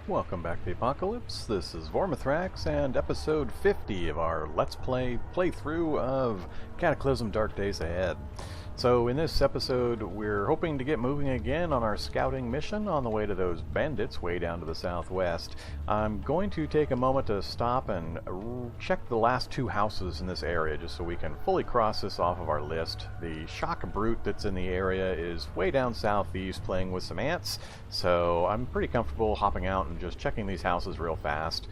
Welcome back to the Apocalypse. This is Vormithrax and episode 50 of our Let's Play playthrough of Cataclysm Dark Days Ahead. So in this episode we're hoping to get moving again on our scouting mission on the way to those bandits way down to the southwest. I'm going to take a moment to stop and check the last two houses in this area just so we can fully cross this off of our list. The shock brute that's in the area is way down southeast playing with some ants, so I'm pretty comfortable hopping out and just checking these houses real fast.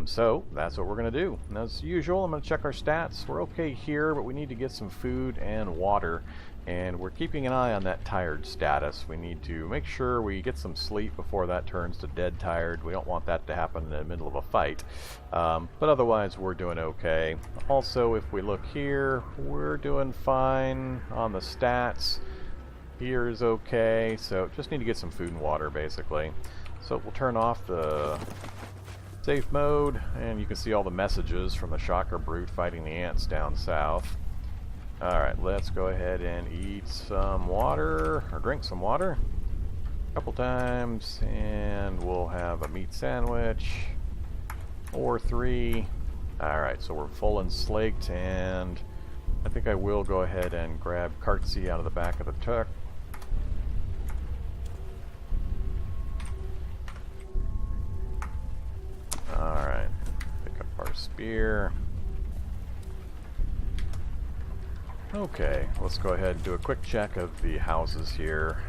So that's what we're going to do. And as usual, I'm going to check our stats. We're okay here, but we need to get some food and water. And we're keeping an eye on that tired status. We need to make sure we get some sleep before that turns to dead tired. We don't want that to happen in the middle of a fight. But otherwise we're doing okay. Also, if we look here, we're doing fine on the stats. Here is okay, so just need to get some food and water basically. So we'll turn off the safe mode, and you can see all the messages from the shocker brute fighting the ants down south. Alright, let's go ahead and eat some water, or drink some water, a couple times, and we'll have a meat sandwich, or 3. Alright, so we're full and slaked, and I think I will go ahead and grab Cartsy out of the back of the truck. Alright, pick up our spear. Okay, let's go ahead and do a quick check of the houses here,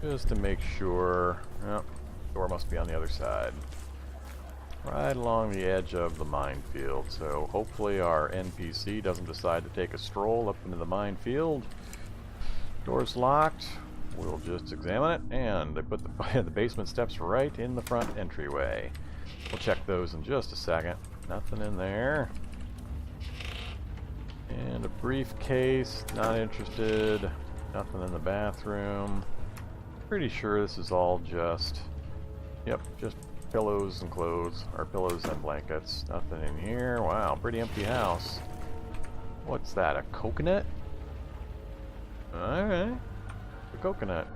just to make sure. Yep, door must be on the other side. Right along the edge of the minefield, so hopefully our NPC doesn't decide to take a stroll up into the minefield. Door's locked, we'll just examine it, and they put the basement steps right in the front entryway. We'll check those in just a second. Nothing in there. And a briefcase, not interested. Nothing in the bathroom. Pretty sure this is all just, yep, just pillows and clothes, or pillows and blankets. Nothing in here. Wow, pretty empty house. What's that, a coconut? Alright, a coconut.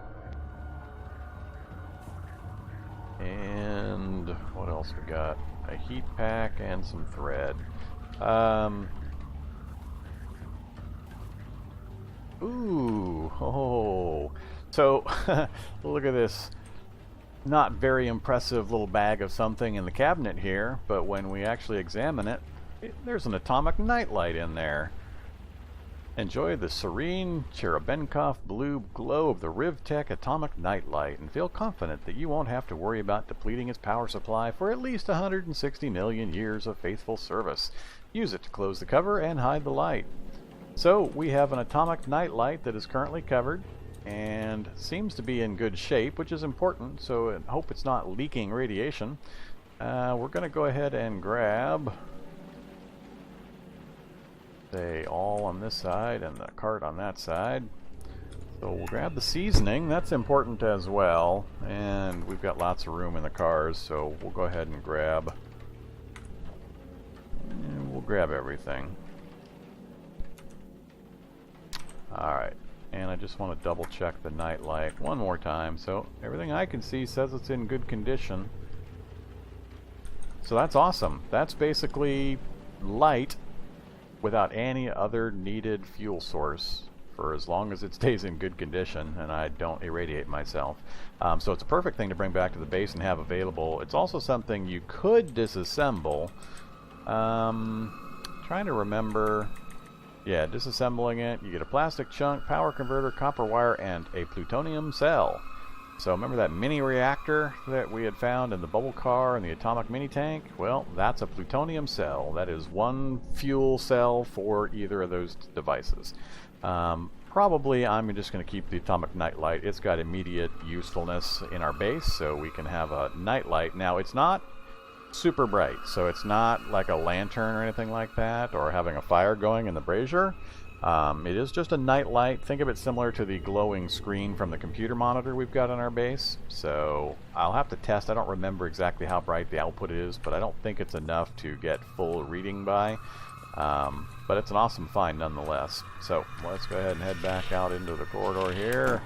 And what else we got? A heat pack and some thread. Ooh, oh. So, look at this not very impressive little bag of something in the cabinet here, but when we actually examine it, there's an atomic nightlight in there. Enjoy the serene Cherebenkov blue glow of the Rivtech atomic nightlight and feel confident that you won't have to worry about depleting its power supply for at least 160 million years of faithful service. Use it to close the cover and hide the light. So we have an atomic nightlight that is currently covered and seems to be in good shape, which is important, so I hope it's not leaking radiation. We're going to go ahead and grab, say, all on this side and the cart on that side. So we'll grab the seasoning, that's important as well, and we've got lots of room in the cars, so we'll go ahead and grab everything. Alright, and I just want to double check the night light one more time. So everything I can see says it's in good condition. So that's awesome. That's basically light without any other needed fuel source for as long as it stays in good condition and I don't irradiate myself. So it's a perfect thing to bring back to the base and have available. It's also something you could disassemble. Trying to remember. Yeah, disassembling it, you get a plastic chunk, power converter, copper wire, and a plutonium cell. So remember that mini reactor that we had found in the bubble car and the atomic mini tank? Well, that's a plutonium cell. That is one fuel cell for either of those devices. Probably I'm just going to keep the atomic nightlight. It's got immediate usefulness in our base, so we can have a nightlight. Now, it's not super bright, so it's not like a lantern or anything like that, or having a fire going in the brazier. It is just a night light. Think of it similar to the glowing screen from the computer monitor we've got on our base. So I'll have to test. I don't remember exactly how bright the output is, but I don't think it's enough to get full reading by. But it's an awesome find nonetheless. So let's go ahead and head back out into the corridor here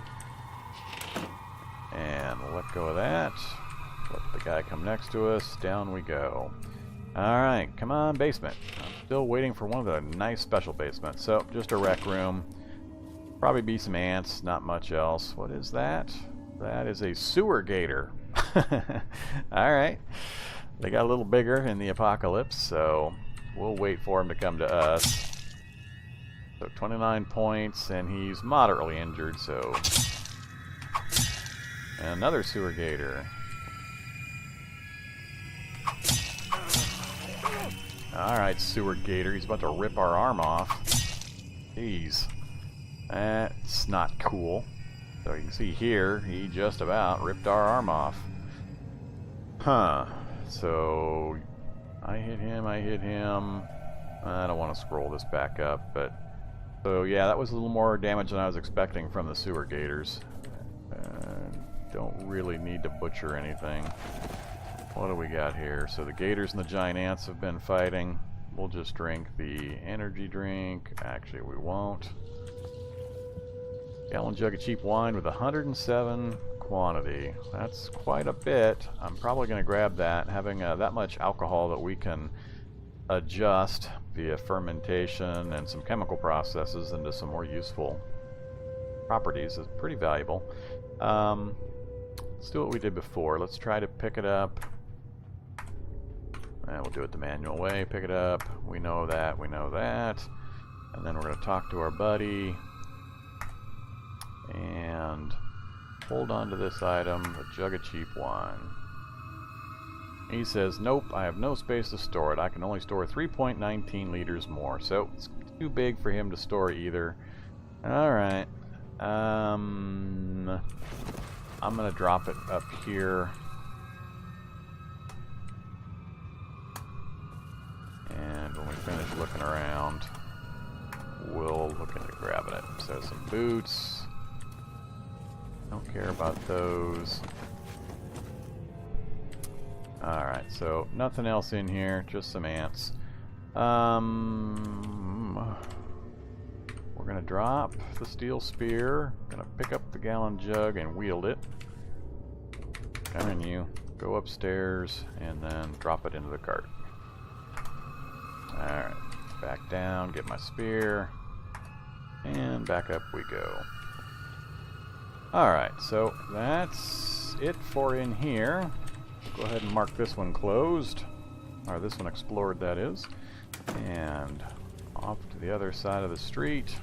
and let go of that. Let the guy come next to us. Down we go. Alright, come on, basement. I'm still waiting for one of the nice special basements. So, just a rec room. Probably be some ants, not much else. What is that? That is a sewer gator. Alright. They got a little bigger in the apocalypse, so we'll wait for him to come to us. So 29 points, and he's moderately injured, so... And another sewer gator. Alright, sewer gator. He's about to rip our arm off. Jeez. That's not cool. So you can see here, he just about ripped our arm off. Huh. So... I hit him. I don't want to scroll this back up, but... So yeah, that was a little more damage than I was expecting from the sewer gators. Don't really need to butcher anything. What do we got here? So the gators and the giant ants have been fighting. We'll just drink the energy drink. Actually, we won't. Gallon jug of cheap wine with 107 quantity. That's quite a bit. I'm probably going to grab that. Having that much alcohol that we can adjust via fermentation and some chemical processes into some more useful properties is pretty valuable. Let's do what we did before. Let's try to pick it up. And we'll do it the manual way. Pick it up. We know that. And then we're going to talk to our buddy. And hold on to this item, a jug of cheap wine. He says, nope, I have no space to store it. I can only store 3.19 liters more. So it's too big for him to store either. Alright. I'm going to drop it up here. And when we finish looking around, we'll look into grabbing it. So some boots. Don't care about those. Alright, so nothing else in here, just some ants. We're gonna drop the steel spear, gonna pick up the gallon jug and wield it. Come in, you. Go upstairs and then drop it into the cart. Alright, back down, get my spear, and back up we go. Alright, so that's it for in here. Go ahead and mark this one closed, or this one explored, that is. And off to the other side of the street.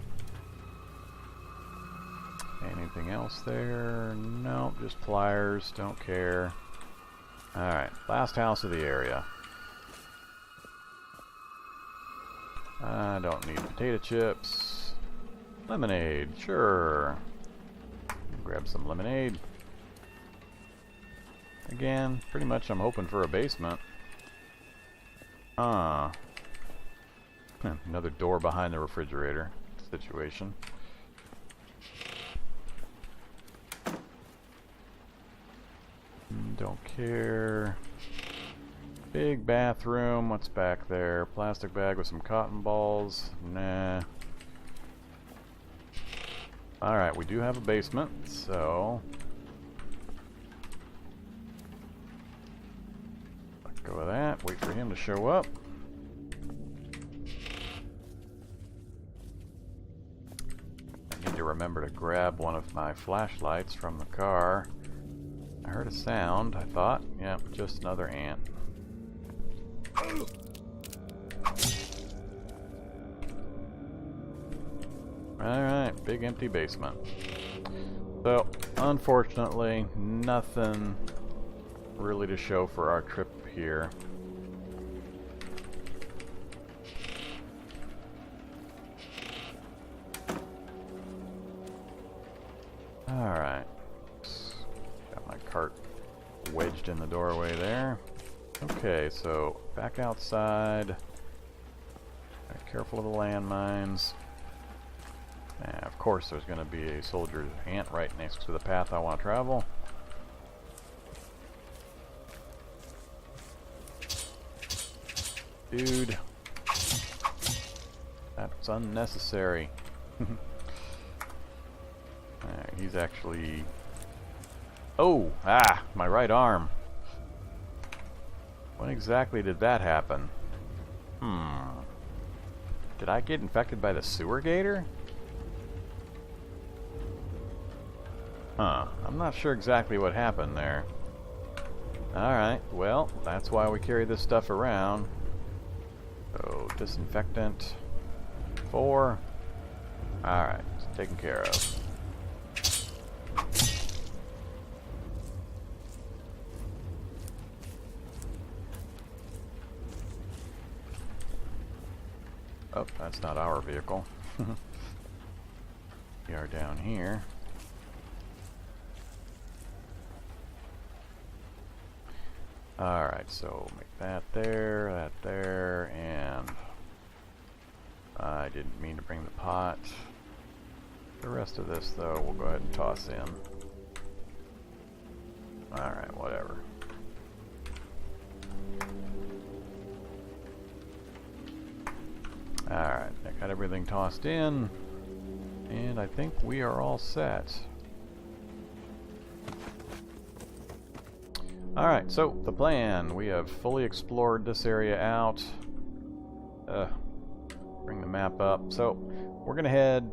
Anything else there? Nope, just pliers, don't care. Alright, last house of the area. I don't need potato chips. Lemonade, sure. Grab some lemonade. Again, pretty much I'm hoping for a basement. Another door behind the refrigerator situation. Don't care. Big bathroom. What's back there? Plastic bag with some cotton balls. Nah. Alright, we do have a basement, so... Let go of that. Wait for him to show up. I need to remember to grab one of my flashlights from the car. I heard a sound, I thought. Yeah, just another ant. Alright, big empty basement. So, unfortunately, nothing really to show for our trip here. Alright. Got my cart wedged in the doorway there. Okay, so back outside. Be careful of the landmines. Of course there's going to be a soldier's ant right next to the path I want to travel. Dude. That's unnecessary. Alright, he's actually... Oh! Ah! My right arm! When exactly did that happen? Did I get infected by the sewer gator? I'm not sure exactly what happened there. Alright, well, that's why we carry this stuff around. So, disinfectant. 4. Alright, it's taken care of. Oh, that's not our vehicle. We are down here. Alright, so make that there, and I didn't mean to bring the pot. The rest of this, though, we'll go ahead and toss in. Alright, whatever. Alright, I got everything tossed in, and I think we are all set. Alright, so the plan. We have fully explored this area out. Bring the map up. So, we're going to head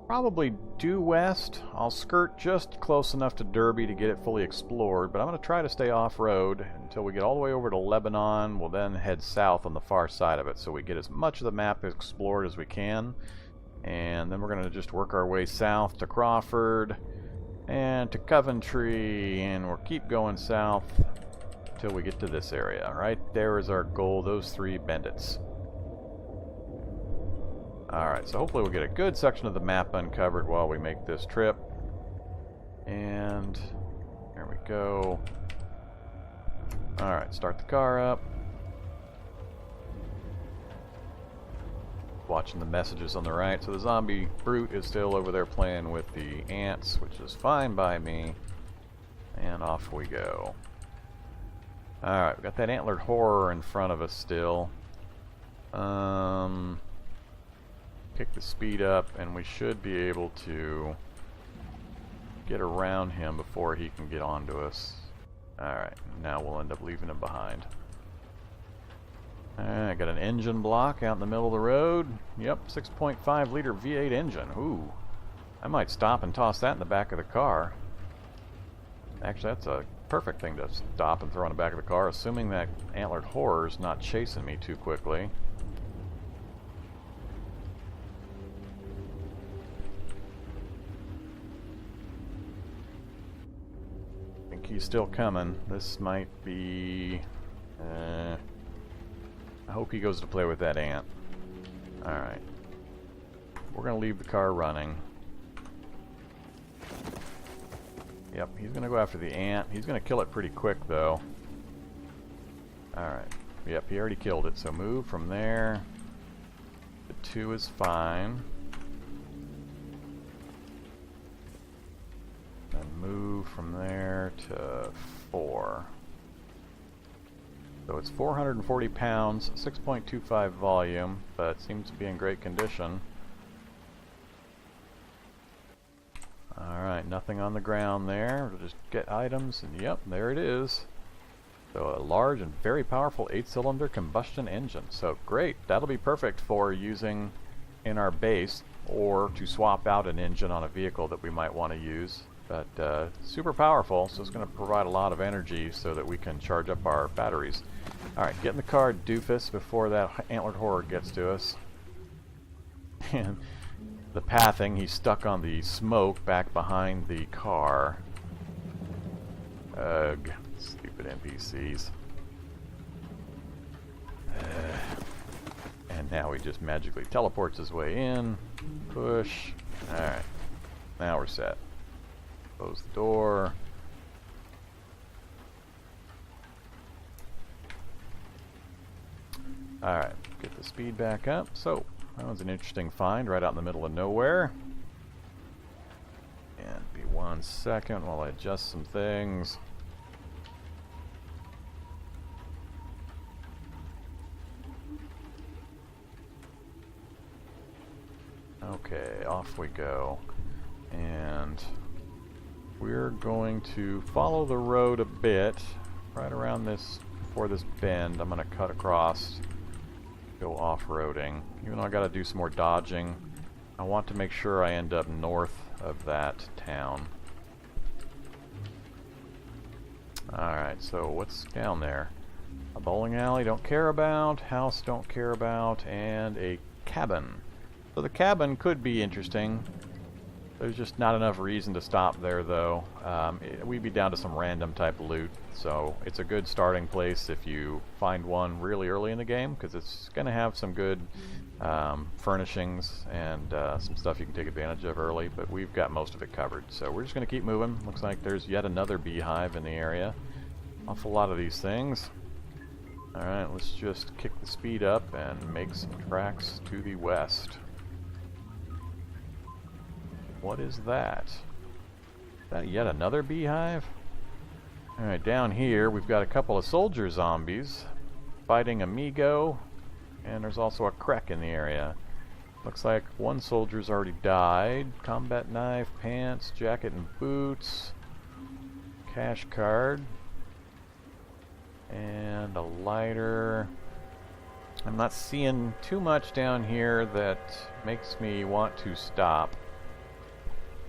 probably due west. I'll skirt just close enough to Derby to get it fully explored, but I'm going to try to stay off-road until we get all the way over to Lebanon. We'll then head south on the far side of it, so we get as much of the map explored as we can. And then we're going to just work our way south to Crawford and to Coventry, and we'll keep going south until we get to this area. Right there is our goal, those 3 bandits. Alright, so hopefully we'll get a good section of the map uncovered while we make this trip. And there we go. Alright, start the car up. Watching the messages on the right. So the zombie brute is still over there playing with the ants, which is fine by me. And off we go. Alright, we got that antlered horror in front of us still. Kick the speed up, and we should be able to get around him before he can get onto us. Alright, now we'll end up leaving him behind. I got an engine block out in the middle of the road. Yep, 6.5 liter V8 engine. Ooh, I might stop and toss that in the back of the car. Actually, that's a perfect thing to stop and throw in the back of the car, assuming that antlered horror's not chasing me too quickly. He's still coming. This might be... I hope he goes to play with that ant. Alright. We're going to leave the car running. Yep, he's going to go after the ant. He's going to kill it pretty quick, though. Alright. Yep, he already killed it, so move from there. The 2 is fine. And move from there to 4. So it's 440 pounds, 6.25 volume, but seems to be in great condition. Alright, nothing on the ground there. We'll just get items, and yep, there it is. So a large and very powerful 8-cylinder combustion engine. So great, that'll be perfect for using in our base, or to swap out an engine on a vehicle that we might want to use. But super powerful, so it's going to provide a lot of energy so that we can charge up our batteries. Alright, get in the car, doofus, before that antlered horror gets to us. And the pathing, he's stuck on the smoke back behind the car. Ugh, stupid NPCs. And now he just magically teleports his way in. Push. Alright, now we're set. Close the door. Alright, get the speed back up. So, that was an interesting find right out in the middle of nowhere. And be 1 second while I adjust some things. Okay, off we go. And we're going to follow the road a bit, right around this before this bend, I'm going to cut across, go off-roading. Even though I got to do some more dodging, I want to make sure I end up north of that town. Alright, so what's down there? A bowling alley, don't care about. House, don't care about. And a cabin. So the cabin could be interesting. There's just not enough reason to stop there, though. We'd be down to some random type of loot, so it's a good starting place if you find one really early in the game, because it's going to have some good furnishings and some stuff you can take advantage of early, but we've got most of it covered. So we're just going to keep moving. Looks like there's yet another beehive in the area. Awful lot of these things. Alright, let's just kick the speed up and make some tracks to the west. What is that? Is that yet another beehive? Alright, down here we've got a couple of soldier zombies fighting Amigo, and there's also a Krek in the area. Looks like one soldier's already died. Combat knife, pants, jacket and boots, cash card, and a lighter. I'm not seeing too much down here that makes me want to stop.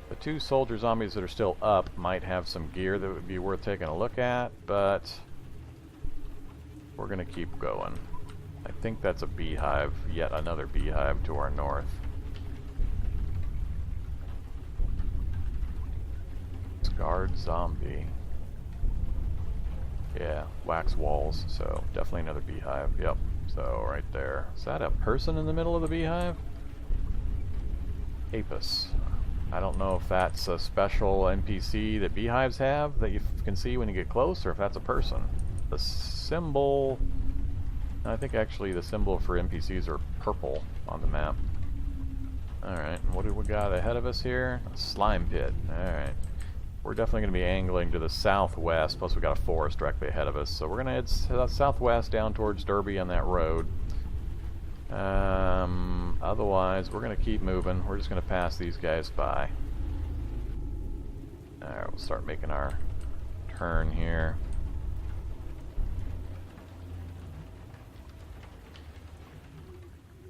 The two soldier zombies that are still up might have some gear that would be worth taking a look at, but we're going to keep going. I think that's a beehive, yet another beehive to our north. Scarred zombie. Yeah, wax walls, so definitely another beehive. Yep, so right there. Is that a person in the middle of the beehive? Apis. I don't know if that's a special NPC that beehives have that you can see when you get close, or if that's a person. The symbol... I think actually the symbol for NPCs are purple on the map. Alright, what do we got ahead of us here? A slime pit. Alright. We're definitely going to be angling to the southwest, plus we got a forest directly ahead of us. So we're going to head southwest down towards Derby on that road. Otherwise, we're going to keep moving. We're just going to pass these guys by. Alright, we'll start making our turn here.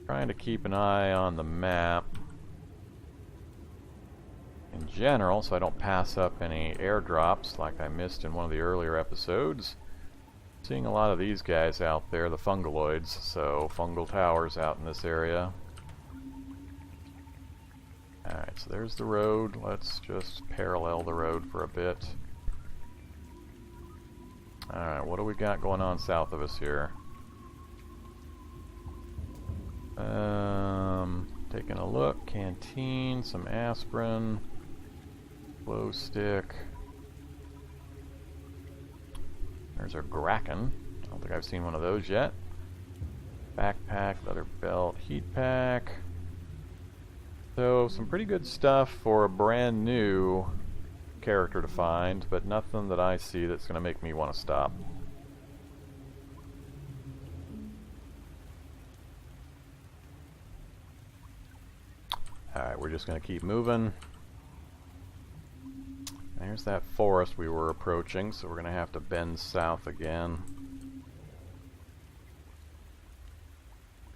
Trying to keep an eye on the map in general, so I don't pass up any airdrops like I missed in one of the earlier episodes. Seeing a lot of these guys out there, the fungaloids, so fungal towers out in this area. Alright, so there's the road. Let's just parallel the road for a bit. Alright, what do we got going on south of us here? Taking a look. Canteen, some aspirin, glow stick. There's a Gracken. I don't think I've seen one of those yet. Backpack, leather belt, heat pack. So, some pretty good stuff for a brand new character to find, but nothing that I see that's going to make me want to stop. Alright, we're just going to keep moving. There's that forest we were approaching, so we're going to have to bend south again.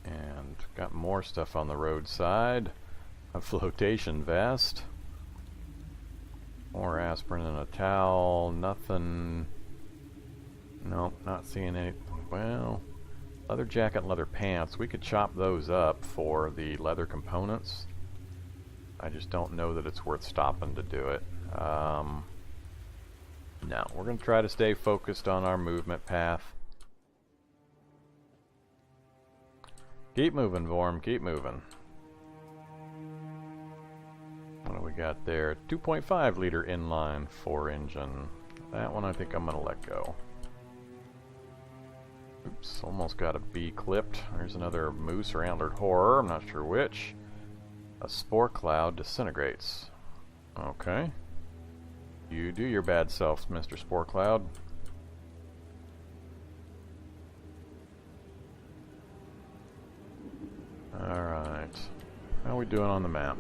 And got more stuff on the roadside. A flotation vest. More aspirin and a towel. Nothing. Nope, not seeing any. Well, leather jacket and leather pants. We could chop those up for the leather components. I just don't know that it's worth stopping to do it. No, we're going to try to stay focused on our movement path. Keep moving, Vorm, keep moving. What do we got there? 2.5 liter inline 4 engine. That one I think I'm going to let go. Oops, almost got a bee clipped. There's another moose or antlered horror, I'm not sure which. A spore cloud disintegrates. Okay. You do your bad self, Mr. Spore Cloud. Alright. How are we doing on the map?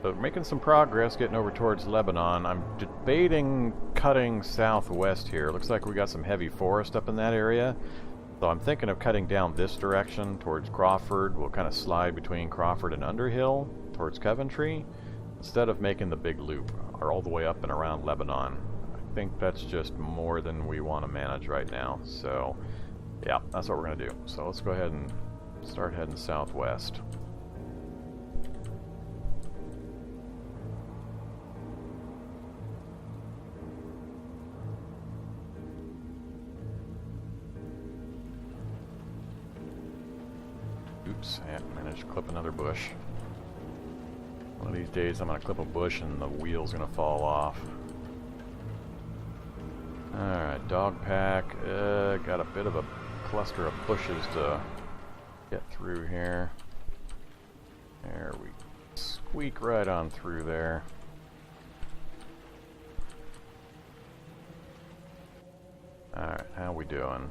So making some progress getting over towards Lebanon. I'm debating cutting southwest here. Looks like we got some heavy forest up in that area. So I'm thinking of cutting down this direction towards Crawford. We'll kind of slide between Crawford and Underhill towards Coventry instead of making the big loop or all the way up and around Lebanon. I think that's just more than we want to manage right now. So yeah, that's what we're going to do. So let's go ahead and start heading southwest. Oops, I managed to clip another bush. One of these days I'm going to clip a bush and the wheel's going to fall off. Alright, dog pack. Got a bit of a cluster of bushes to get through here. There we squeak right on through there. Alright, how we doing?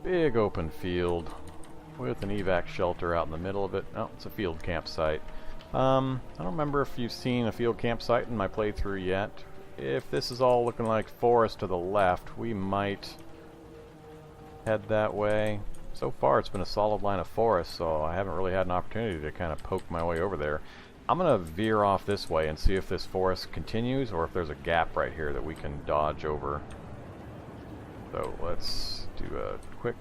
Big open field with an evac shelter out in the middle of it. Oh, it's a field campsite. I don't remember if you've seen a field campsite in my playthrough yet. If this is all looking like forest to the left, we might head that way. So far it's been a solid line of forest, so I haven't really had an opportunity to kind of poke my way over there. I'm going to veer off this way and see if this forest continues or if there's a gap right here that we can dodge over. So let's do a quick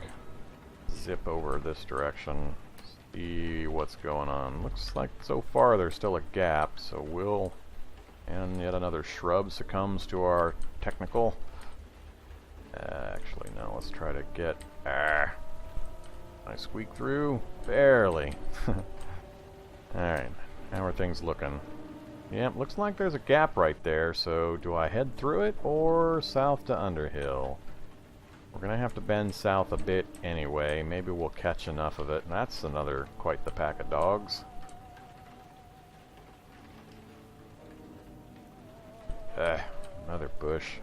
zip over this direction, see what's going on. Looks like so far there's still a gap, so we'll... And yet another shrub succumbs to our technical. Actually, no, let's try to get... I squeak through? Barely. Alright, how are things looking? Yep, looks like there's a gap right there, so do I head through it or south to Underhill? We're gonna have to bend south a bit anyway. Maybe we'll catch enough of it. And that's another quite the pack of dogs. Another bush.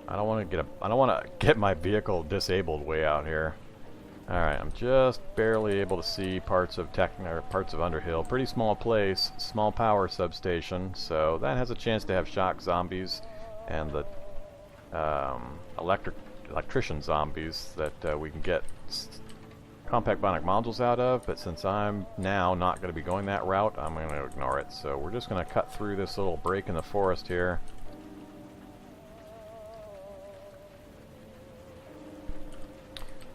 I don't want to get my vehicle disabled way out here. All right, I'm just barely able to see parts of Underhill. Pretty small place, small power substation, so that has a chance to have shock zombies and the electrician zombies that we can get compact bionic modules out of, but since I'm now not going to be going that route, I'm going to ignore it. So we're just going to cut through this little break in the forest here.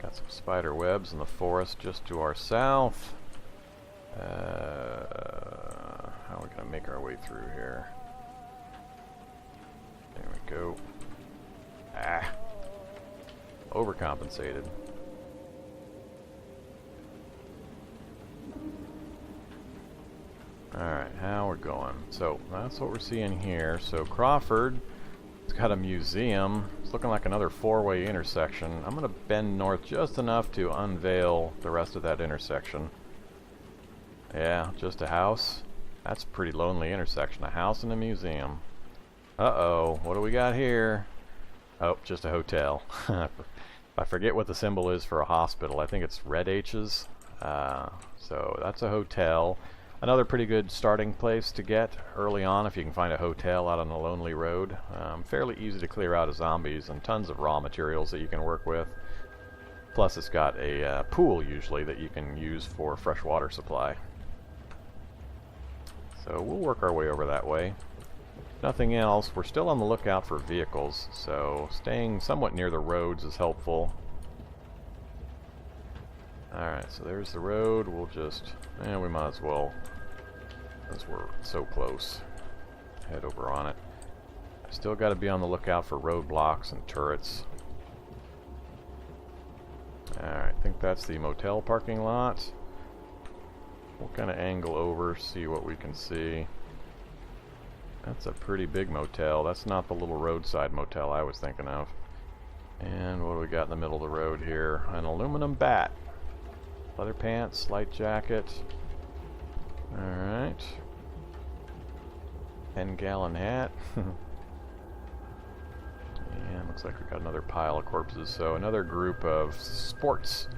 Got some spider webs in the forest just to our south. How are we going to make our way through here? There we go. Overcompensated. Alright, how we're going. So, that's what we're seeing here. So, Crawford, it's got a museum. It's looking like another four-way intersection. I'm going to bend north just enough to unveil the rest of that intersection. Yeah, just a house. That's a pretty lonely intersection. A house and a museum. Uh-oh, what do we got here? Oh, just a hotel. I forget what the symbol is for a hospital. I think it's red H's. So that's a hotel. Another pretty good starting place to get early on if you can find a hotel out on a lonely road. Fairly easy to clear out of zombies and tons of raw materials that you can work with. Plus it's got a pool usually that you can use for fresh water supply. So we'll work our way over that way. Nothing else. We're still on the lookout for vehicles, so staying somewhat near the roads is helpful. Alright, so there's the road. We'll just... we might as well, as we're so close, head over on it. Still got to be on the lookout for roadblocks and turrets. Alright, I think that's the motel parking lot. We'll kind of angle over, see what we can see. That's a pretty big motel. That's not the little roadside motel I was thinking of. And what do we got in the middle of the road here? An aluminum bat. Leather pants, light jacket. Alright. 10-gallon hat. And looks like we got another pile of corpses. So another group of sports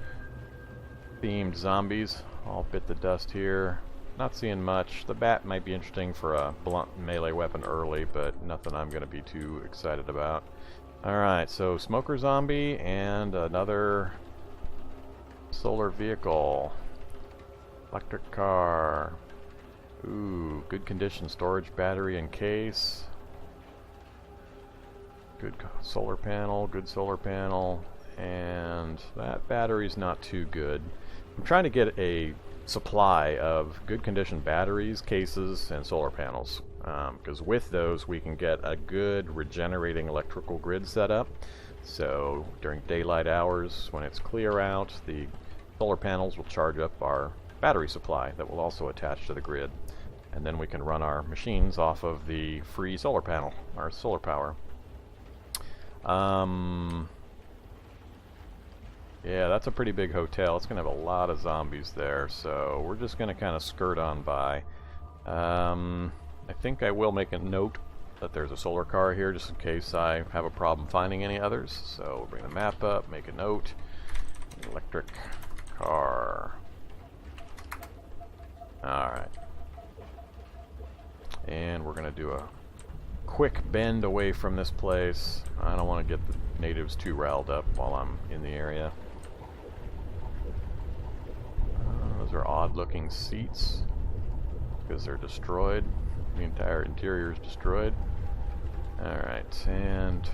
themed zombies all bit the dust here. not seeing much. The bat might be interesting for a blunt melee weapon early, but nothing I'm going to be too excited about. Alright, so smoker zombie and another solar vehicle. Electric car. Ooh, good condition storage battery and case. Good solar panel, and that battery's not too good. I'm trying to get a supply of good condition batteries, cases, and solar panels, because with those we can get a good regenerating electrical grid set up. So during daylight hours, when it's clear out, the solar panels will charge up our battery supply that will also attach to the grid, and then we can run our machines off of the free solar panel, our solar power. Yeah, that's a pretty big hotel. It's going to have a lot of zombies there, so we're just going to kind of skirt on by. I think I will make a note that there's a solar car here just in case I have a problem finding any others. So we'll bring the map up, make a note. Electric car. Alright. And we're going to do a quick bend away from this place. I don't want to get the natives too riled up while I'm in the area. Those are odd looking seats because they're destroyed. The entire interior is destroyed. Alright, and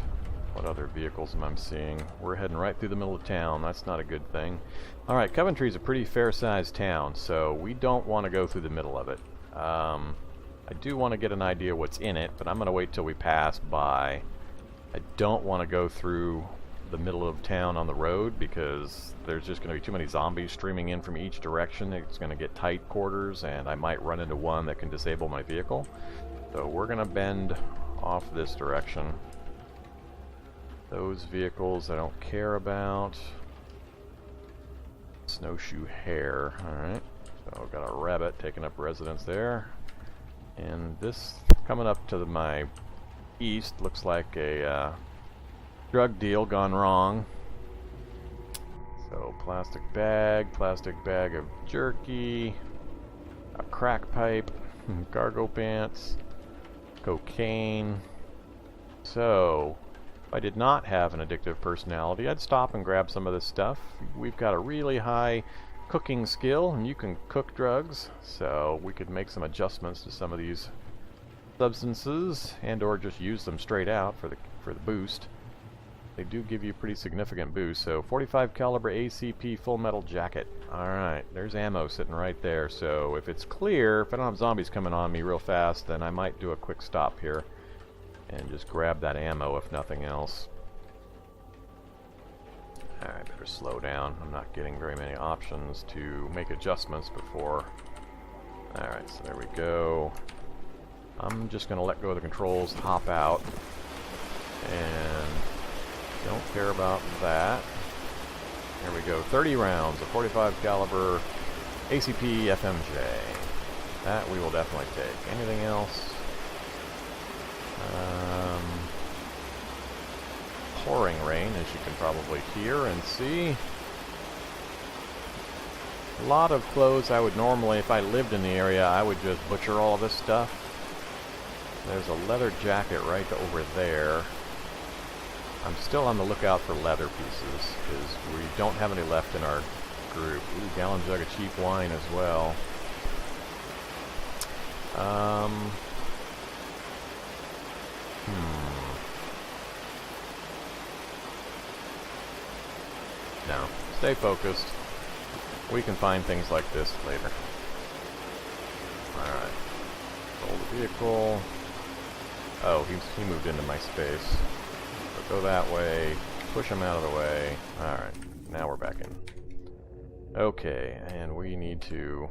what other vehicles am I seeing? We're heading right through the middle of town. That's not a good thing. Alright, Coventry's a pretty fair-sized town, so we don't want to go through the middle of it. I do want to get an idea what's in it, but I'm going to wait till we pass by. I don't want to go through the middle of town on the road because there's just going to be too many zombies streaming in from each direction. It's going to get tight quarters, and I might run into one that can disable my vehicle. So we're going to bend off this direction. Those vehicles I don't care about. Snowshoe hare. Alright, so I've got a rabbit taking up residence there. And this coming up to my east looks like a drug deal gone wrong. So plastic bag of jerky, a crack pipe, cargo pants, cocaine. So if I did not have an addictive personality, I'd stop and grab some of this stuff. We've got a really high cooking skill, and you can cook drugs, so we could make some adjustments to some of these substances and or just use them straight out for the boost. They do give you pretty significant boost. So 45 caliber ACP full metal jacket. Alright, there's ammo sitting right there, so if it's clear, if I don't have zombies coming on me real fast, then I might do a quick stop here and just grab that ammo if nothing else. Alright, better slow down. I'm not getting very many options to make adjustments before. Alright, so there we go. I'm just going to let go of the controls, hop out, and don't care about that. There we go, 30 rounds of 45 caliber ACP FMJ. That we will definitely take. Anything else? Pouring rain, as you can probably hear and see. A lot of clothes I would normally, if I lived in the area, I would just butcher all of this stuff. There's a leather jacket right over there. I'm still on the lookout for leather pieces, because we don't have any left in our group. Ooh, gallon jug of cheap wine as well. No, stay focused. We can find things like this later. Alright. Roll the vehicle. Oh, he moved into my space. So go that way. Push him out of the way. Alright, now we're back in. Okay, and we need to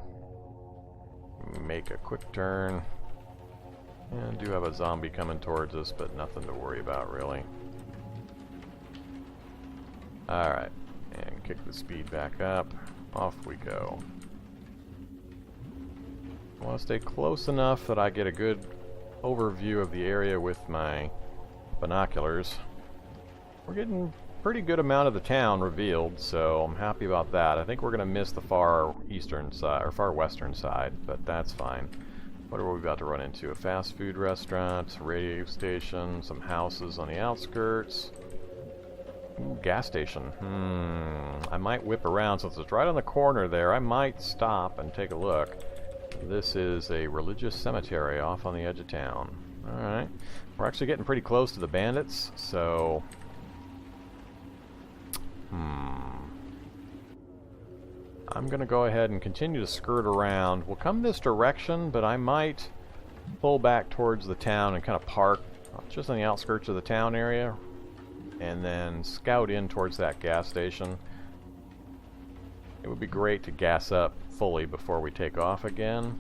make a quick turn. And do have a zombie coming towards us, but nothing to worry about, really. Alright, and kick the speed back up. Off we go. I want to stay close enough that I get a good overview of the area with my binoculars. We're getting pretty good amount of the town revealed, so I'm happy about that. I think we're going to miss the far eastern side, or far western side, but that's fine. What are we about to run into? A fast food restaurant, a radio station, some houses on the outskirts. Ooh, gas station. I might whip around since it's right on the corner there. I might stop and take a look. This is a religious cemetery off on the edge of town. Alright. We're actually getting pretty close to the bandits, so... I'm going to go ahead and continue to skirt around. We'll come this direction, but I might pull back towards the town and kind of park just on the outskirts of the town area, and then scout in towards that gas station. It would be great to gas up fully before we take off again.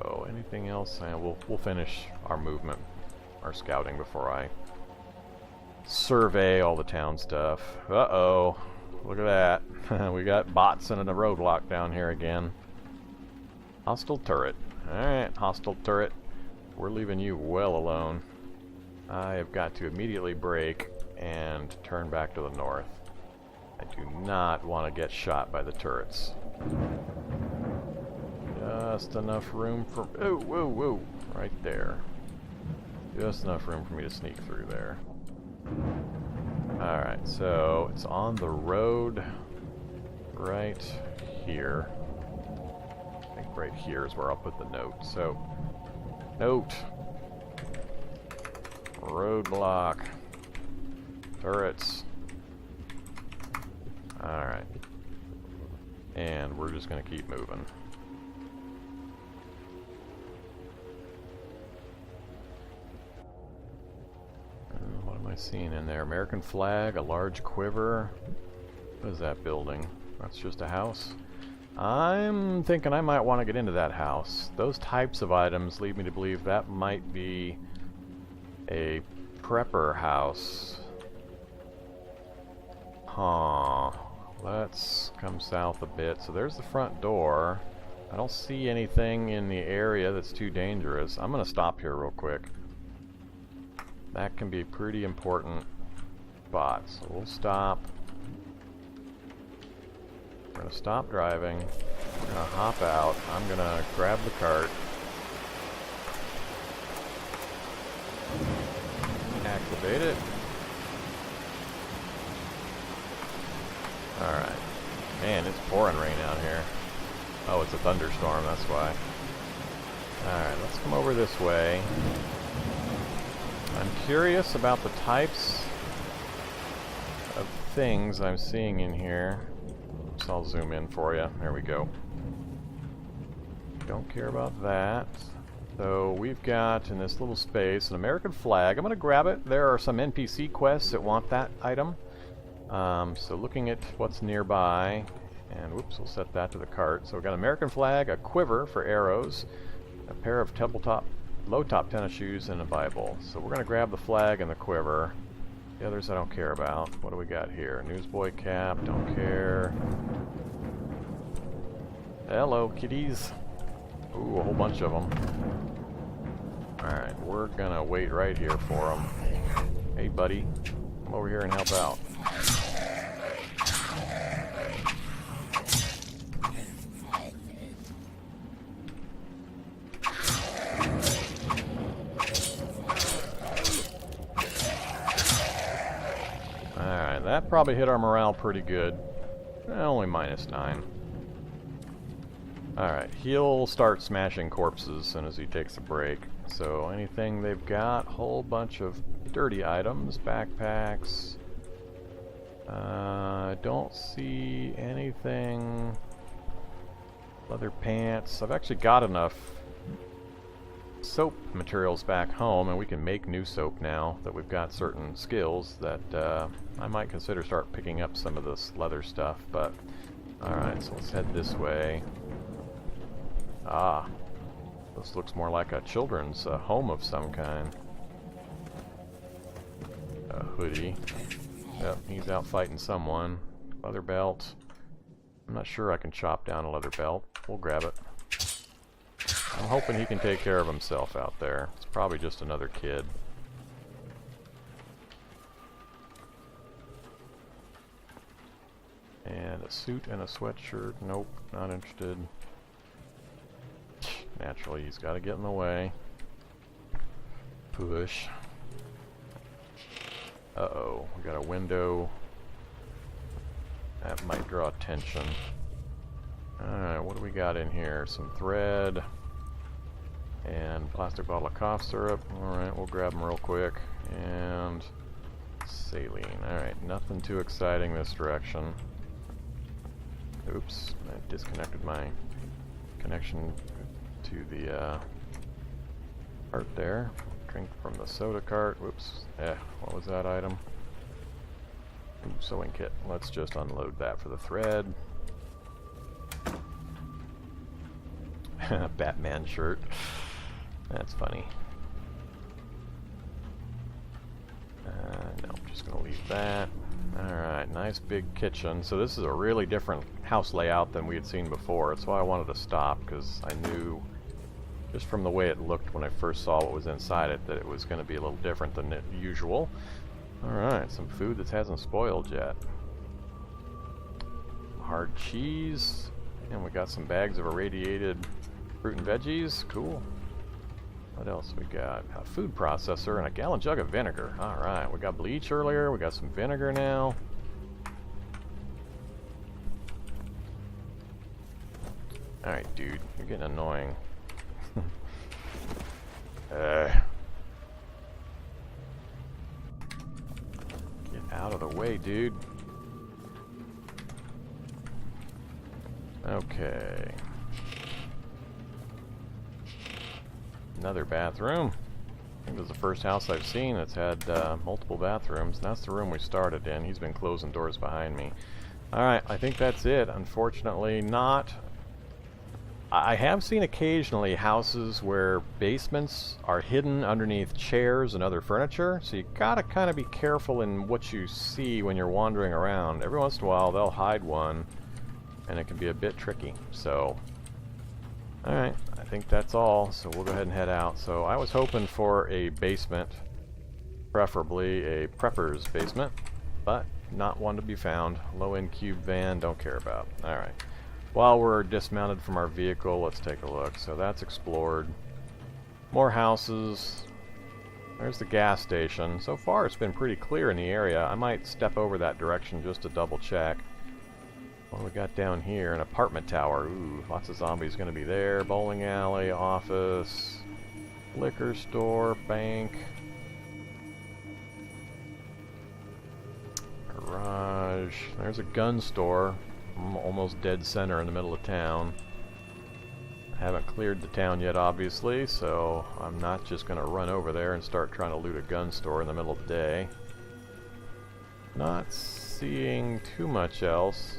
Oh, anything else? We'll finish our movement, our scouting, before I survey all the town stuff. Uh-oh. Look at that. We got bots in a roadblock down here again. Hostile turret. Alright, hostile turret. We're leaving you well alone. I have got to immediately brake and turn back to the north. I do not want to get shot by the turrets. Just enough room for... Oh, whoa, whoa. Right there. Just enough room for me to sneak through there. Alright, so it's on the road right here. I think right here is where I'll put the note. So, note. Roadblock. Turrets. Alright. And we're just going to keep moving. What am I seeing in there? American flag, a large quiver. What is that building? That's just a house. I'm thinking I might want to get into that house. Those types of items lead me to believe that might be a prepper house. Huh. Let's come south a bit. So there's the front door. I don't see anything in the area that's too dangerous. I'm going to stop here real quick. That can be a pretty important spot. So we'll stop. We're going to stop driving. We're going to hop out. I'm going to grab the cart. Activate it. Alright. Man, it's pouring rain out here. Oh, it's a thunderstorm, that's why. Alright, let's come over this way. I'm curious about the types of things I'm seeing in here. So I'll zoom in for you. There we go. Don't care about that. So we've got in this little space an American flag. I'm going to grab it. There are some NPC quests that want that item. So looking at what's nearby, and whoops, we'll set that to the cart. So we've got an American flag, a quiver for arrows, a pair of low-top tennis shoes, and a Bible. So we're going to grab the flag and the quiver. The others I don't care about. What do we got here? Newsboy cap, don't care. Hello, kitties. Ooh, a whole bunch of them. Alright, we're going to wait right here for them. Hey, buddy. Come over here and help out. Alright, that probably hit our morale pretty good. Only -9. Alright, he'll start smashing corpses as soon as he takes a break. So anything they've got, whole bunch of dirty items, backpacks. Don't see anything. Leather pants. I've actually got enough soap materials back home, and we can make new soap now that we've got certain skills that I might consider start picking up some of this leather stuff, but alright, so let's head this way. Ah, this looks more like a children's home of some kind. A hoodie. Yep, he's out fighting someone. Leather belt. I'm not sure I can chop down a leather belt. We'll grab it. I'm hoping he can take care of himself out there. It's probably just another kid. A suit and a sweatshirt. Nope, not interested. Naturally, he's got to get in the way. Push. Uh-oh, we got a window. That might draw attention. Alright, what do we got in here? Some thread. And plastic bottle of cough syrup. Alright, we'll grab them real quick. And saline. Alright, nothing too exciting this direction. Oops, I disconnected my connection to the cart there. Drink from the soda cart. Whoops. What was that item? Ooh, sewing kit. Let's just unload that for the thread. Batman shirt. That's funny. No, I'm just going to leave that. Alright, nice big kitchen. So this is a really different house layout than we had seen before. That's why I wanted to stop, because I knew, just from the way it looked when I first saw what was inside it, that it was going to be a little different than usual. Alright, some food that hasn't spoiled yet. Hard cheese. And we got some bags of irradiated fruit and veggies. Cool. What else we got? A food processor and a gallon jug of vinegar. Alright, we got bleach earlier, we got some vinegar now. Alright, dude, you're getting annoying. Get out of the way, dude. Okay. Another bathroom. I think this is the first house I've seen that's had multiple bathrooms. And that's the room we started in. He's been closing doors behind me. Alright, I think that's it. Unfortunately not. I have seen occasionally houses where basements are hidden underneath chairs and other furniture, so you gotta kind of be careful in what you see when you're wandering around. Every once in a while they'll hide one, and it can be a bit tricky. So, alright, I think that's all, so we'll go ahead and head out. So I was hoping for a basement, preferably a prepper's basement, but not one to be found. Low-end cube van, don't care about. Alright. While we're dismounted from our vehicle, let's take a look. So that's explored. More houses. There's the gas station. So far it's been pretty clear in the area. I might step over that direction just to double check. What do we got down here? An apartment tower. Ooh, lots of zombies gonna be there. Bowling alley, office, liquor store, bank, garage. There's a gun store. Almost dead center in the middle of town. I haven't cleared the town yet, obviously, so I'm not just going to run over there and start trying to loot a gun store in the middle of the day. Not seeing too much else.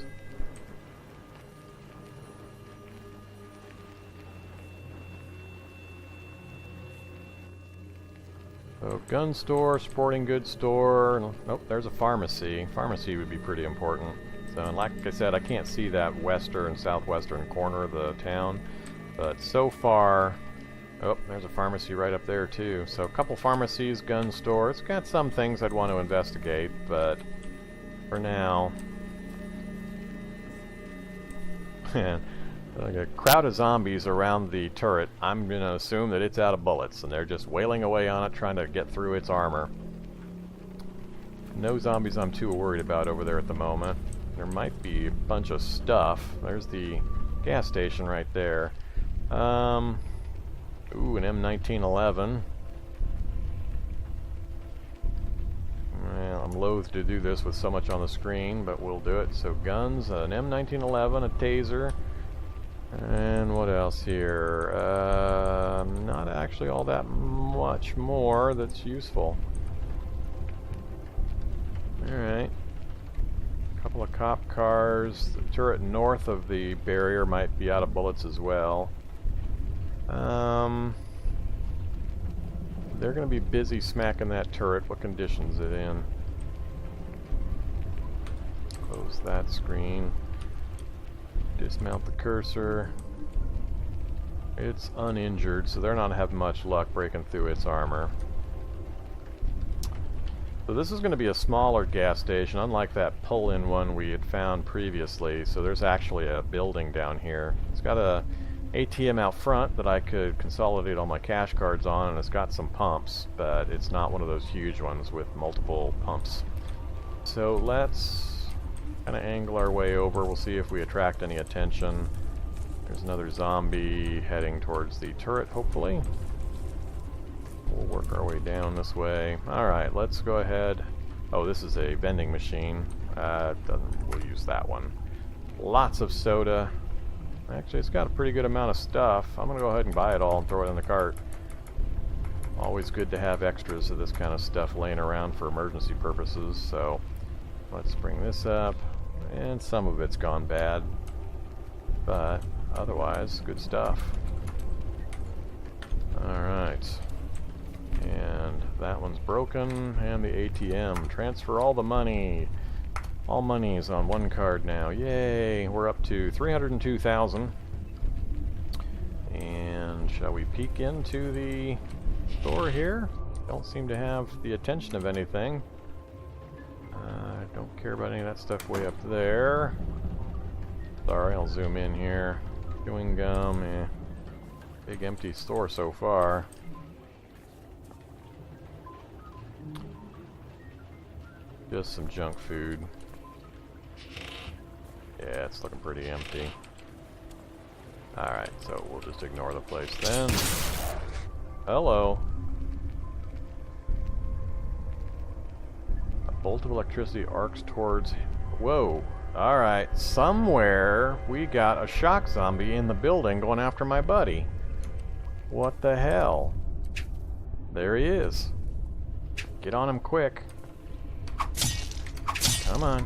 So, gun store, sporting goods store. Nope, there's a pharmacy. Pharmacy would be pretty important. And like I said, I can't see that western and southwestern corner of the town, but so far, oh, there's a pharmacy right up there too. So a couple pharmacies, gun store. It's got some things I'd want to investigate, but for now, like a crowd of zombies around the turret. I'm going to assume that it's out of bullets, and they're just wailing away on it, trying to get through its armor. No zombies I'm too worried about over there at the moment. There might be a bunch of stuff. There's the gas station right there. Ooh, an M1911. Well, I'm loath to do this with so much on the screen, but we'll do it. So guns, an M1911, a taser, and what else here? Not actually all that much more that's useful. Alright. Couple of cop cars. The turret north of the barrier might be out of bullets as well. They're going to be busy smacking that turret. What condition is it in? Close that screen. Dismount the cursor. It's uninjured, so they're not having much luck breaking through its armor. So this is going to be a smaller gas station, unlike that pull-in one we had found previously. So there's actually a building down here. It's got a ATM out front that I could consolidate all my cash cards on, and it's got some pumps, but it's not one of those huge ones with multiple pumps. So let's kind of angle our way over. We'll see if we attract any attention. There's another zombie heading towards the turret, hopefully. We'll work our way down this way. Alright, let's go ahead. Oh, this is a vending machine. We'll use that one. Lots of soda. Actually, it's got a pretty good amount of stuff. I'm going to go ahead and buy it all and throw it in the cart. Always good to have extras of this kind of stuff laying around for emergency purposes. So let's bring this up. And some of it's gone bad. But otherwise, good stuff. Alright. And that one's broken, and the ATM. Transfer all the money. All money's on one card now. Yay! We're up to 302,000. And shall we peek into the store here? Don't seem to have the attention of anything. Don't care about any of that stuff way up there. Sorry, I'll zoom in here. Chewing gum, big empty store so far. Just some junk food. Yeah, it's looking pretty empty. Alright, so we'll just ignore the place then. Hello. A bolt of electricity arcs towards... Whoa. Alright, somewhere we got a shock zombie in the building going after my buddy. What the hell? There he is. Get on him quick. Come on.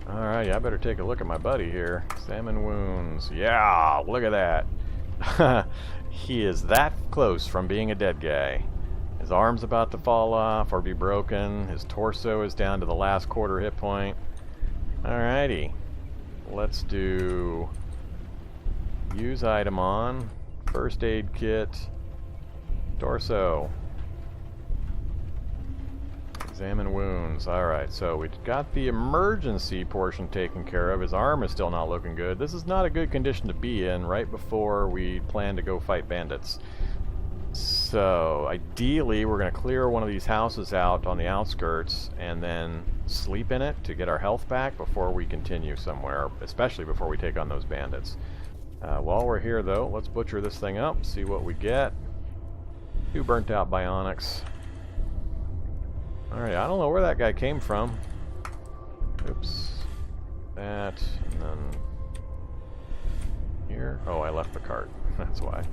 Alright, I better take a look at my buddy here. Salmon wounds. Yeah, look at that. He is that close from being a dead guy. His arm's about to fall off or be broken. His torso is down to the last quarter hit point. Alrighty. Let's do... use item on. First aid kit. Torso. Examine wounds. Alright, so we got the emergency portion taken care of. His arm is still not looking good. This is not a good condition to be in right before we plan to go fight bandits. So, ideally, we're going to clear one of these houses out on the outskirts and then sleep in it to get our health back before we continue somewhere, especially before we take on those bandits. While we're here, though, let's butcher this thing up, see what we get. 2 burnt out bionics. Alright, I don't know where that guy came from. Oops. That, and then... here? Oh, I left the cart. That's why.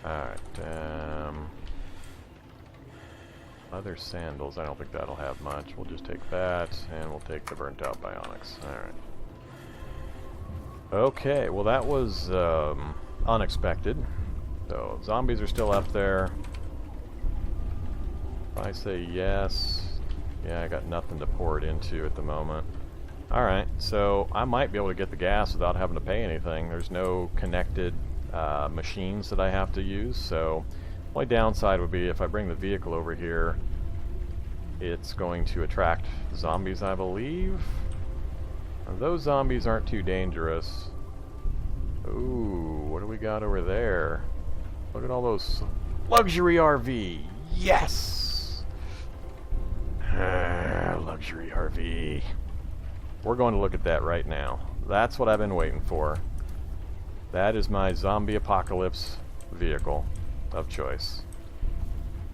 Alright, other sandals, I don't think that'll have much. We'll just take that, and we'll take the burnt out bionics. Alright. Okay, well that was unexpected. So, zombies are still up there. If I say yes... yeah, I got nothing to pour it into at the moment. Alright, so I might be able to get the gas without having to pay anything. There's no connected machines that I have to use, so... my downside would be if I bring the vehicle over here, it's going to attract zombies, I believe. Those zombies aren't too dangerous. Ooh, what do we got over there? Look at all those... luxury RV! Yes! Luxury RV. We're going to look at that right now. That's what I've been waiting for. That is my zombie apocalypse vehicle of choice.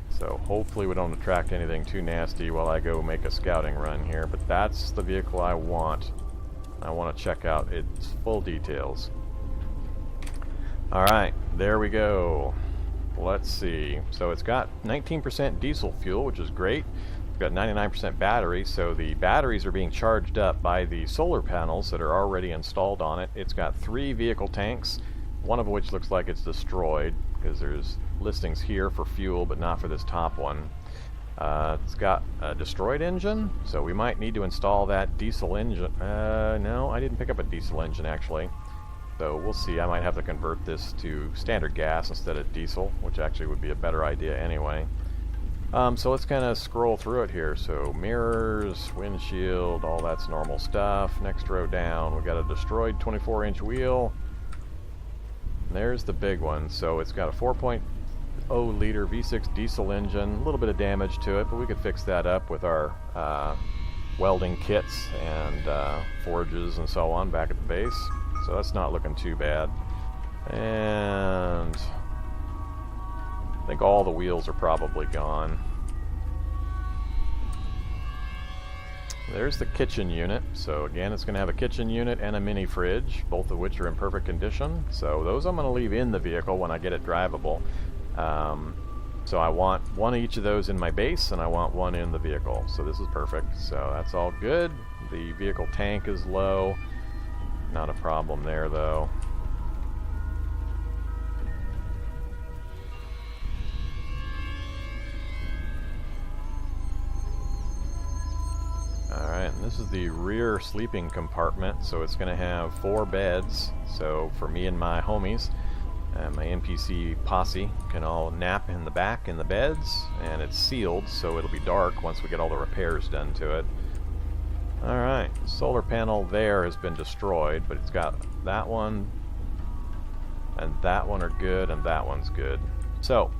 So hopefully we don't attract anything too nasty while I go make a scouting run here, but that's the vehicle I want. I want to check out its full details. Alright, there we go. Let's see. So it's got 19% diesel fuel, which is great. It's got 99% battery, so the batteries are being charged up by the solar panels that are already installed on it. It's got 3 vehicle tanks, one of which looks like it's destroyed, because there's listings here for fuel, but not for this top one. It's got a destroyed engine, so we might need to install that diesel engine. No, I didn't pick up a diesel engine actually. So we'll see. I might have to convert this to standard gas instead of diesel, which actually would be a better idea anyway. So let's kind of scroll through it here. So mirrors, windshield, all that's normal stuff. Next row down, we got a destroyed 24-inch wheel. And there's the big one. So it's got a 4.0 liter V6 diesel engine, a little bit of damage to it, but we could fix that up with our welding kits and forges and so on back at the base. So that's not looking too bad. And I think all the wheels are probably gone. There's the kitchen unit. So again, it's going to have a kitchen unit and a mini fridge, both of which are in perfect condition. So those I'm going to leave in the vehicle when I get it drivable. So I want one of each of those in my base, and I want one in the vehicle. So this is perfect. So that's all good. The vehicle tank is low. Not a problem there, though. Alright, and this is the rear sleeping compartment, so it's going to have 4 beds. So for me and my homies, my NPC posse can all nap in the back in the beds, and it's sealed, so it'll be dark once we get all the repairs done to it. Alright, solar panel there has been destroyed, but it's got that one, and that one are good, and that one's good. So,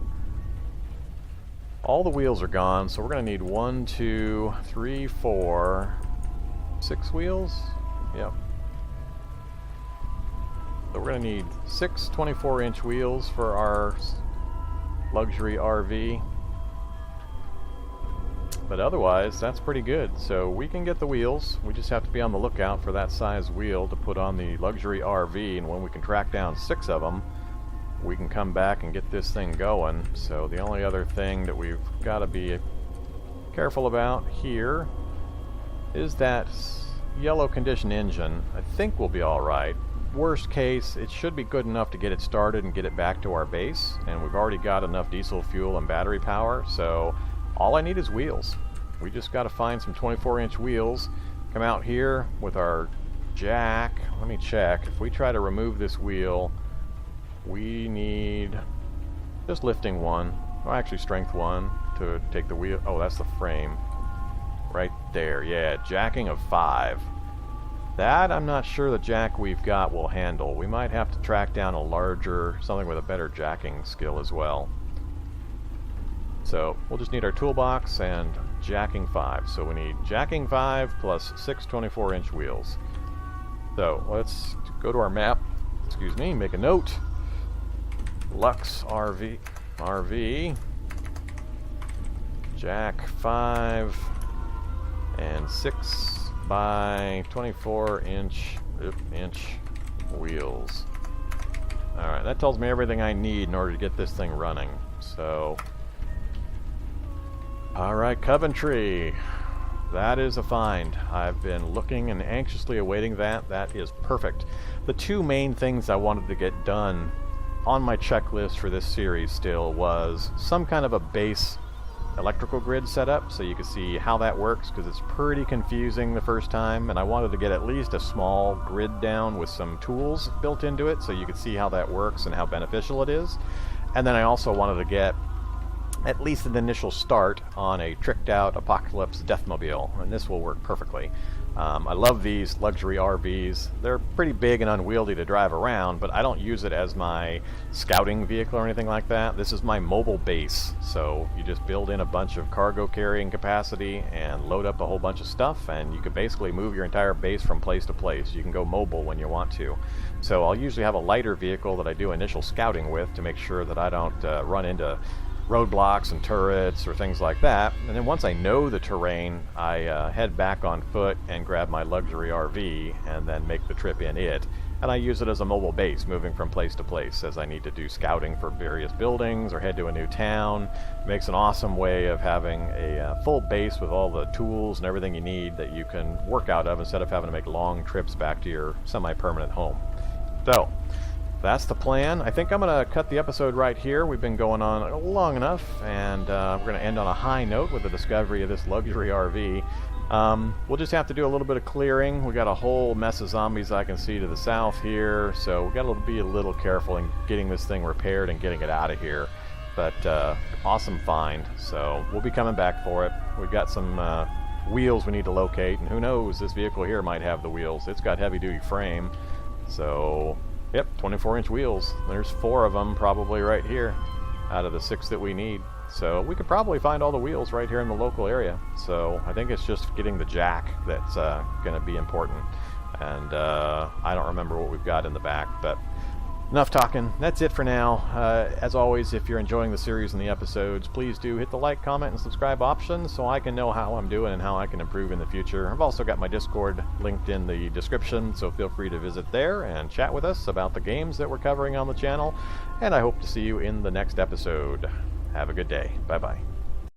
all the wheels are gone, so we're going to need 1, 2, 3, 4, 6 wheels? Yep. So we're going to need 6 24-inch wheels for our luxury RV. But otherwise, that's pretty good. So we can get the wheels. We just have to be on the lookout for that size wheel to put on the luxury RV, and when we can track down 6 of them, we can come back and get this thing going. So the only other thing that we've got to be careful about here is that yellow condition engine. I think we'll be alright. Worst case, it should be good enough to get it started and get it back to our base, and we've already got enough diesel fuel and battery power, so all I need is wheels. We just got to find some 24-inch wheels, come out here with our jack. Let me check. If we try to remove this wheel, we need just lifting 1, or actually strength 1 to take the wheel. Oh, that's the frame right there. Yeah, jacking of 5. That I'm not sure the jack we've got will handle. We might have to track down a larger, something with a better jacking skill as well. So we'll just need our toolbox and jacking 5. So we need jacking 5 plus 6 24-inch wheels. So let's go to our map. Excuse me, make a note. Lux RV, jack 5 and 6 by 24-inch wheels. Alright, that tells me everything I need in order to get this thing running. So, alright, Coventry. That is a find. I've been looking and anxiously awaiting that. That is perfect. The 2 main things I wanted to get done on my checklist for this series still was some kind of a base electrical grid setup, so you can see how that works, because it's pretty confusing the first time, and I wanted to get at least a small grid down with some tools built into it so you could see how that works and how beneficial it is. And then I also wanted to get at least an initial start on a tricked out Apocalypse Deathmobile, and this will work perfectly. I love these luxury RVs. They're pretty big and unwieldy to drive around, but I don't use it as my scouting vehicle or anything like that. This is my mobile base, so you just build in a bunch of cargo carrying capacity and load up a whole bunch of stuff, and you can basically move your entire base from place to place. You can go mobile when you want to. So I'll usually have a lighter vehicle that I do initial scouting with to make sure that I don't run into roadblocks and turrets or things like that. And then once I know the terrain, I head back on foot and grab my luxury RV and then make the trip in it. And I use it as a mobile base, moving from place to place as I need to do scouting for various buildings or head to a new town. It makes an awesome way of having a full base with all the tools and everything you need that you can work out of instead of having to make long trips back to your semi-permanent home. So that's the plan. I think I'm going to cut the episode right here. We've been going on long enough, and we're going to end on a high note with the discovery of this luxury RV. We'll just have to do a little bit of clearing. We got a whole mess of zombies I can see to the south here, so we got to be a little careful in getting this thing repaired and getting it out of here. But awesome find, so we'll be coming back for it. We've got some wheels we need to locate, and who knows, this vehicle here might have the wheels. It's got heavy-duty frame, so yep, 24-inch wheels. There's 4 of them probably right here out of the 6 that we need. So we could probably find all the wheels right here in the local area. So I think it's just getting the jack that's going to be important. And I don't remember what we've got in the back, but enough talking. That's it for now. As always, if you're enjoying the series and the episodes, please do hit the like, comment, and subscribe option so I can know how I'm doing and how I can improve in the future. I've also got my Discord linked in the description, so feel free to visit there and chat with us about the games that we're covering on the channel. And I hope to see you in the next episode. Have a good day. Bye-bye.